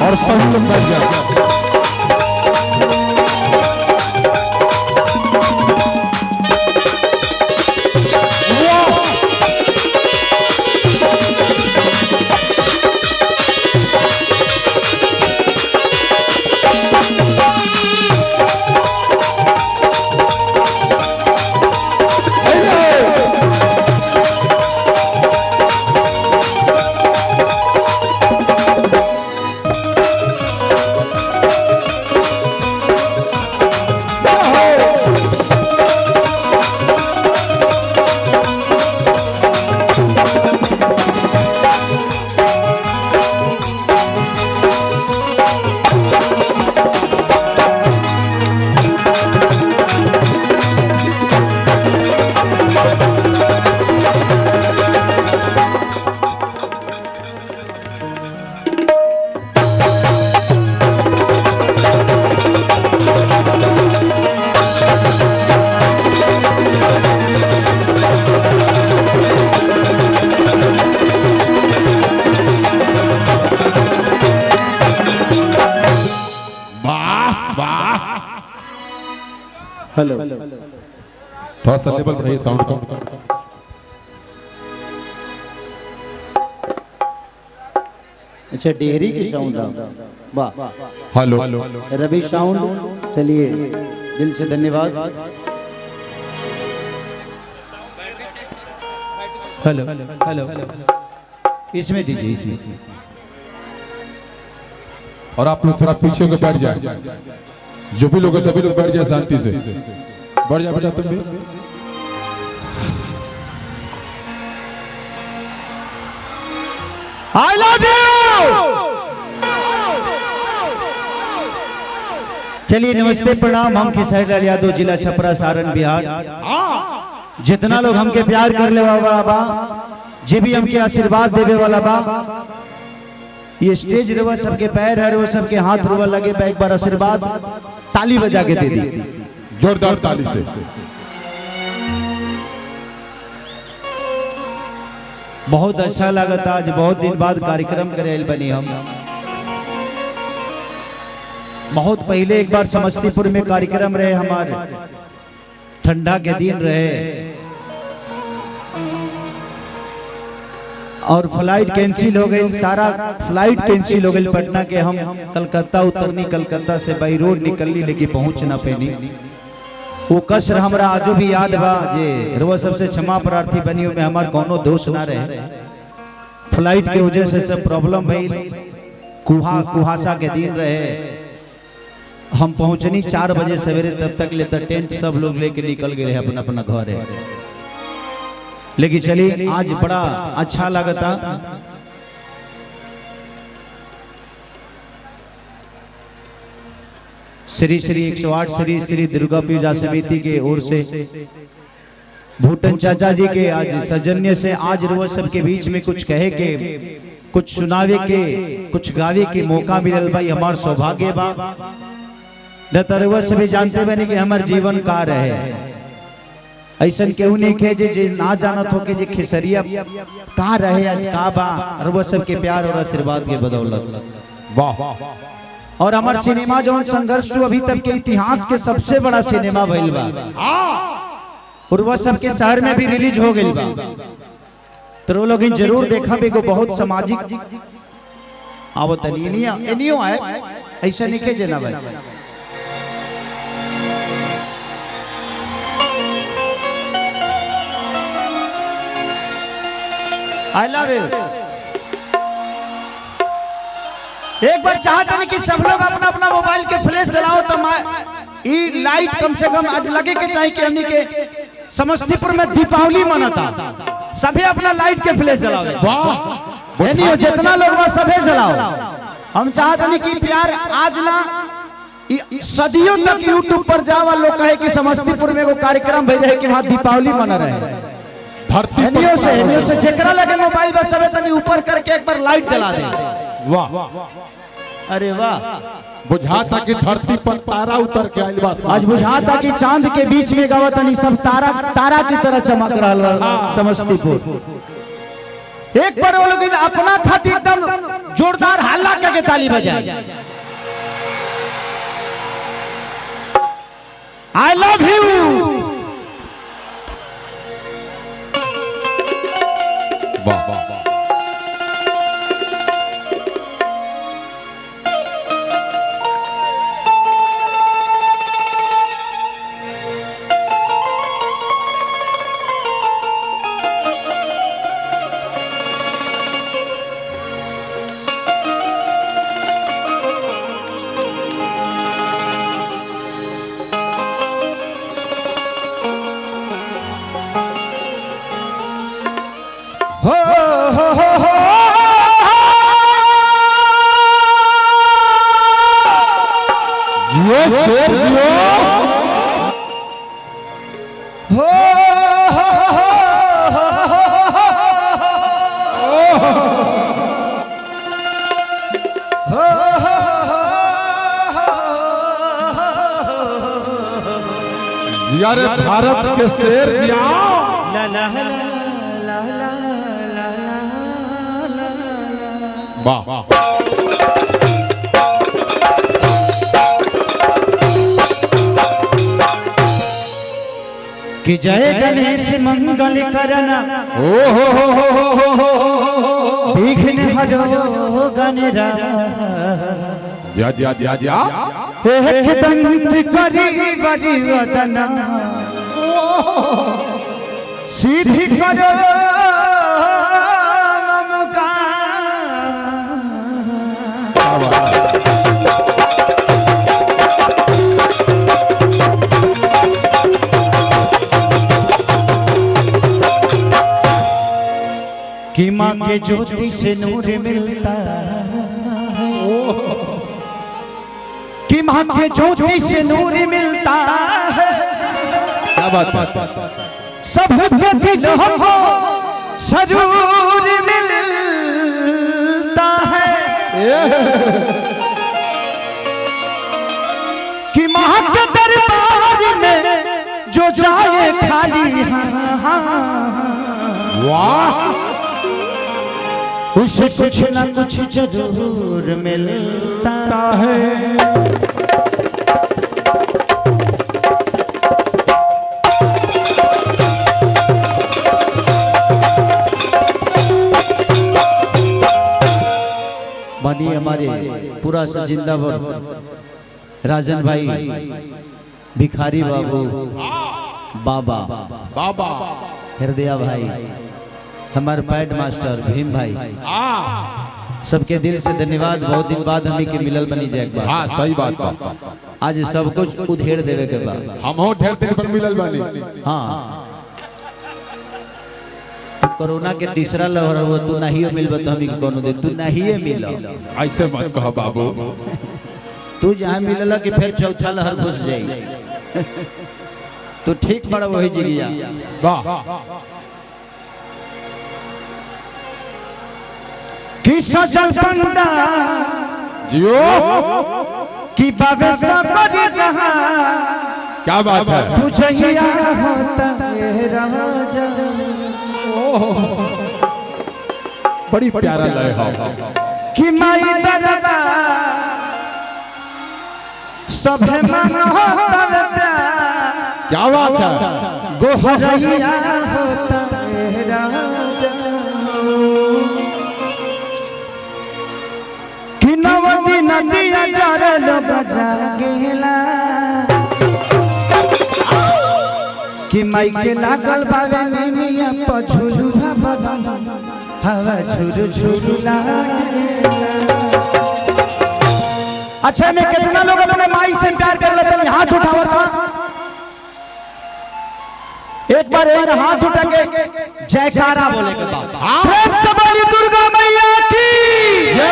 और सभी लोग बैठ जाए। हेलो, थोड़ा सा लेवल बढ़ाइए साउंड का। अच्छा डेहरी की साउंड, वाह। हेलो रवि साउंड, चलिए दिल से धन्यवाद। हेलो हेलो, इसमें दीजिए, इसमें। और आप लोग थोड़ा पीछे को बैठ जाए, जो भी लोग सभी लोग बैठ जाए शांति से। बैठ जा बेटा तुम भी। I love you. चलिए नमस्ते प्रणाम। हम खेसारी लाल यादव, जिला छपरा, सारण, बिहार। जितना लोग हमके प्यार कर ले बाबा, जे भी हमके आशीर्वाद देवे वाला बा, ये स्टेज रुआ सबके पैर है, वो सबके हाथ रुआ लगे बा। एक बार आशीर्वाद ताली बजा के दे दी, जोरदार ताली से। बहुत अच्छा लगा था। आज बहुत दिन बाद कार्यक्रम करे बनी हम। बहुत पहले एक बार समस्तीपुर में कार्यक्रम रहे हमारे, ठंडा के दिन रहे और फ्लाइट कैंसिल हो गई। सारा फ्लाइट कैंसिल हो गई पटना के। हम कलकत्ता उतरनी, कलकत्ता से बाई रोड निकलनी, लेकिन पहुंच ना पैनी। वो कसर हमरा आजो भी याद बा। जे रोज सबसे क्षमा प्रार्थी बनी में हमार कोनो दोष ना रहे। फ्लाइट के वजह से सब प्रॉब्लम भइल। कुहासा के दिन रहे। हम पहुंचनी 4 बजे सवेरे, तब तक ले टेंट सब लोग लेके निकल गए अपना अपना घर है। लेकिन चलिए आज बड़ा अच्छा लगता। श्री श्री 108 श्री श्री दुर्गा पूजा समिति के ओर से भूटन चाचा जी के आज सौजन्य से आज रोज सबके बीच में कुछ कहे के, कुछ सुनावे के, कुछ गावे के मौका मिलल भाई। हमार सौभाग्य बा। दतरवा सभी जानते बने कि हमार जीवन का रहे। ऐसा केहू नहीं के जे ना जानत हो के जे खेसरिया का रहे आज का बा। और वो सबके प्यार और आशीर्वाद के बदौलत वाह। और हमार सिनेमा जौन संघर्ष टू अभी तक के इतिहास के सबसे बड़ा सिनेमा भइल बा। और वो सबके शहर में भी रिलीज हो गई बा। तो लोग जरूर देखा भी। बहुत सामाजिक आवत एनियो आए, ऐसा नहीं के जना भाई। I love you. एक बार चाहते नहीं कि सब लोग अपना अपना मोबाइल के फ्लैश चलाओ। तो ई लाइट कम से कम आज लगे के चाहिए कि हमनी के समस्तीपुर में दीपावली मनाता। सभी अपना लाइट के फ्लैश चलाओ। वाह, नहीं जितना लोग वह सभी चलाओ। हम चाहते नहीं कि प्यार आज ना सदियों तक यूट्यूब पर जावा लोग कहे कि समस्तीपुर में वो कार्यक्रम भेज रहे कि वहाँ दीपावली मना रहे। धरती से जेकरा लगे मोबाइल बस सबे तनी ऊपर करके एक बार लाइट जला दे। वाह, अरे वाह। बुझाता कि धरती पर तारा उतर के आइल बा। आज बुझाता कि चांद के बीच में गावतनी सब तारा तारा की तरह चमक रहा समस्तीपुर। एक बार वो लोग अपना खातिर एकदम जोरदार हल्ला करके ताली बजाए। I love you. वाह वाह वाह। हो हो हो हो जियो शेर जियो। हो जिया रे भारत के शेर जिया। ला ला ला ला ला ला ला ला। वाह कि जय गणेश मंगल करना ओ हो विघ्न हरो गणरा जा जा जा जा। एक दंत करी बड़ी वदना सीधी करो कि माँ के ज्योति से नूर मिलता है, कि माँ के ज्योति से नूर मिलता है। क्या बात है। सबके दिलों को सरूर मिलता है। कि माँ के दरबार में जो जाए खाली वाह उसे कुछ न कुछ जरूर मिलता है। मानिए हमारे पूरा से जिंदाबाद राजन भाई, भिखारी बाबू, बाबा बाबा, हृदय भाई, हमारे पैड मास्टर भीम भाई, सबके दिल से धन्यवाद। बहुत दिन बाद हमें के मिलल बनी जाए। हाँ सही बात बा। आज सब कुछ उधेड़ देवे के बाद हम हो ढेर दिन पर मिलल बानी। हाँ कोरोना के तीसरा लहर हो, तू नहीं मिलब तो हमी कोनो दे, तू नहीं मिल। ऐसे मत कहो बाबू। तू जहाँ मिलला कि फिर चौथा लहर घुस जाई। तू ठीक बड़ा वही जिगिया। वाह कि सजल पंडा जियो कि बाबे सब करे जहां। क्या बात है। तुझे होता है राजा। बड़ी प्यारा लय है। कि माई दरबार सभे मनोहर प्यार। क्या बात है। गोहरैया होता है राजा। कि नवदी नदिया जर लोग जागेला। कि माई के लागल बावे निमिया पछुलू हवा झुरु झुरु लागेला। अच्छा में कितना लोग अपने माई से प्यार कर लेते हैं, हाथ उठाओ था। एक बार एक हाथ उठा के जयकारा बोले के बाद प्रेम से बोली दुर्गा मैया की जय।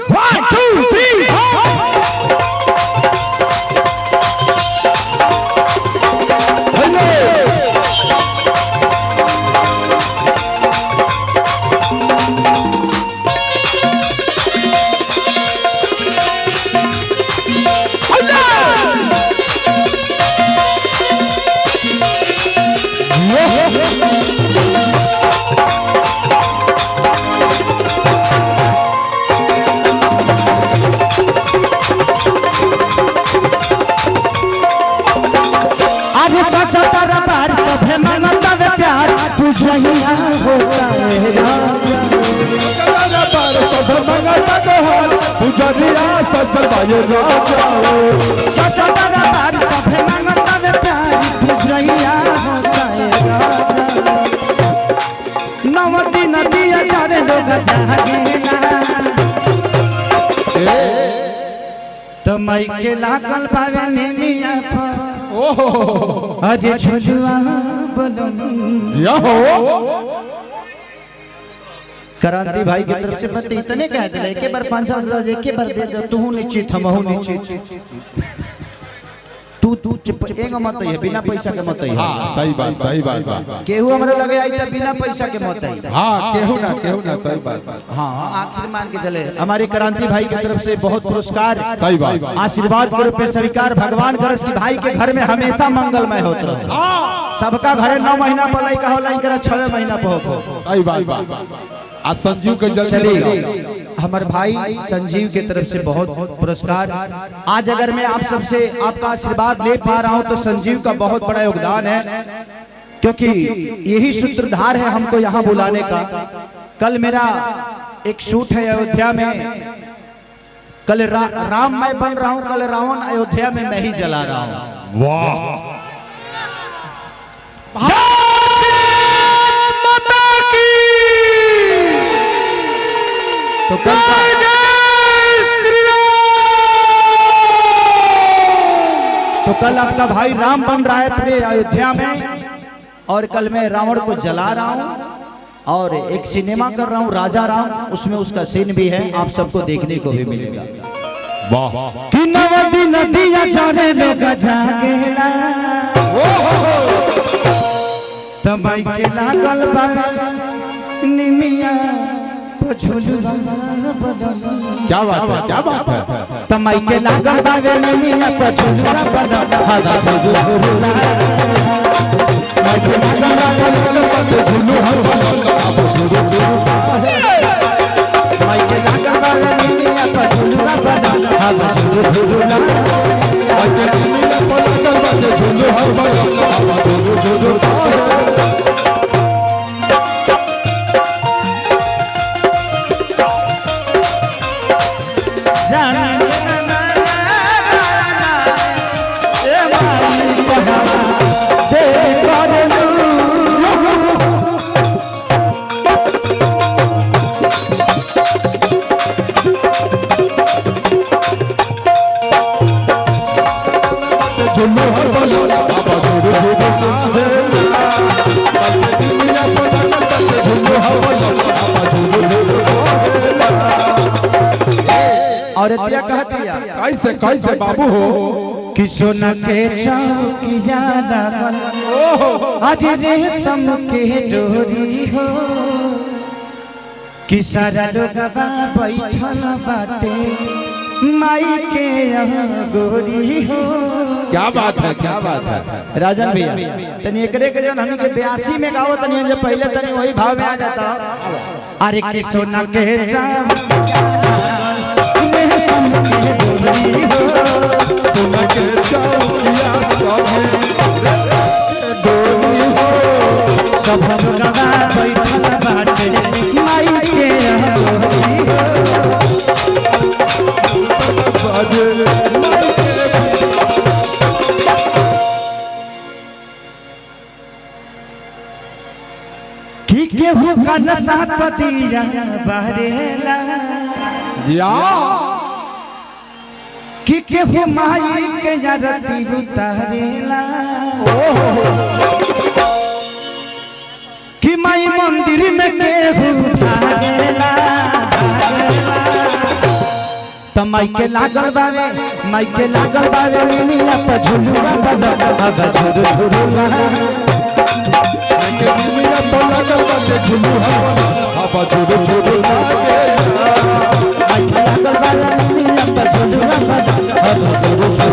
1 2 3 Oh आए राजा सचा दरबार सभे मांगता वे प्यार भिजैया होता है राजा नवती नदी चारे लोग जागेला तो माई के लागल पावे नेमिया पर ओहो अरे झुलुआ बोलो या हो क्रांति भाई की तरफ से बता इतने कह दे एक बार 50,000 एक बार दे दो तू निश्चित हम निश्चित तू एक मत है बिना पैसा के मत है हां सही बात केहू हमरा लगे आई त बिना पैसा के मत है हां केहू ना सही बात हां आखिर मान के चले हमारे क्रांति भाई की तरफ से बहुत पुरस्कार सही बात आशीर्वाद के रूप में स्वीकार भगवान करस कि भाई के घर में हमेशा मंगलमय होत रहे हां सबका घर 9 महीना पर लइका होला इनकरा 6 महीना पर हो सही बात आज संजीव के जल्दी हमारे भाई संजीव की तरफ से बहुत पुरस्कार आज अगर मैं आप सबसे आपका आशीर्वाद ले पा रहा हूं तो संजीव का बहुत बड़ा योगदान है क्योंकि यही सूत्रधार है हमको यहाँ बुलाने का कल मेरा एक शूट है अयोध्या में कल राम मैं बन रहा हूँ कल रावण अयोध्या में मैं ही जला रहा हूँ वाह तो कल आपका भाई राम बन रहा है पूरे अयोध्या में और कल मैं रावण को जला रहा हूं और एक सिनेमा कर रहा हूं राजा राम उसमें उसका सीन भी है आप सबको देखने को भी मिलेगा वाह कि नवदी नदिया जाने लोग जागेला तबाई के लागल बा निमिया झुलुआ क्या बात है तमाई के लागल बावे निमिया झुलुआ हादा झुलुआ माई के लागल बावे झुलुआ माई के लागल बावे निमिया झुलुआ हादा झुलुआ माई के निमिया लागल बावे झुलुआ और क्या कहती कैसे बाबू हो कि सोना के चौकिया लागल आज रेशम के डोरी हो कि सारा लोगवा बैठल बाटे माई के गोरी हो क्या बात है राजन भैया तनी एकरे के जन हमनी के 82 में गाओ तनी जो पहले तनी वही भाव में आ जाता अरे कि सोना के सोना के चौकिया सब लोगवा बैठल बाटे माई के कि केहू का नशा दिया बहरेला या कि केहू माई के यारती उतारेला कि माई मंदिर में केहू भागेला तो माई के लागल बावे मिया पर झुलुआ बाबा झुलुआ माई के मिया पर लागल बावे झुलुआ बाबा झुलुआ माई के लागल बावे मिया पर झुलुआ बाबा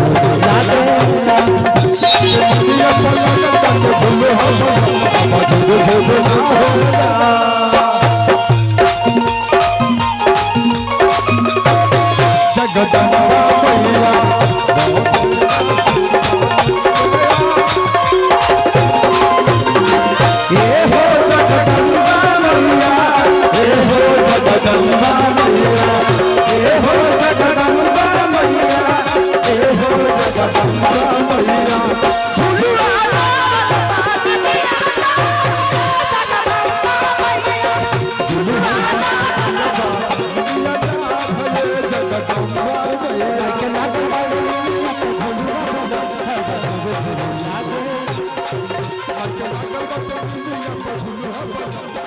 के लागल बाटे दुनिया पर दुनिया पर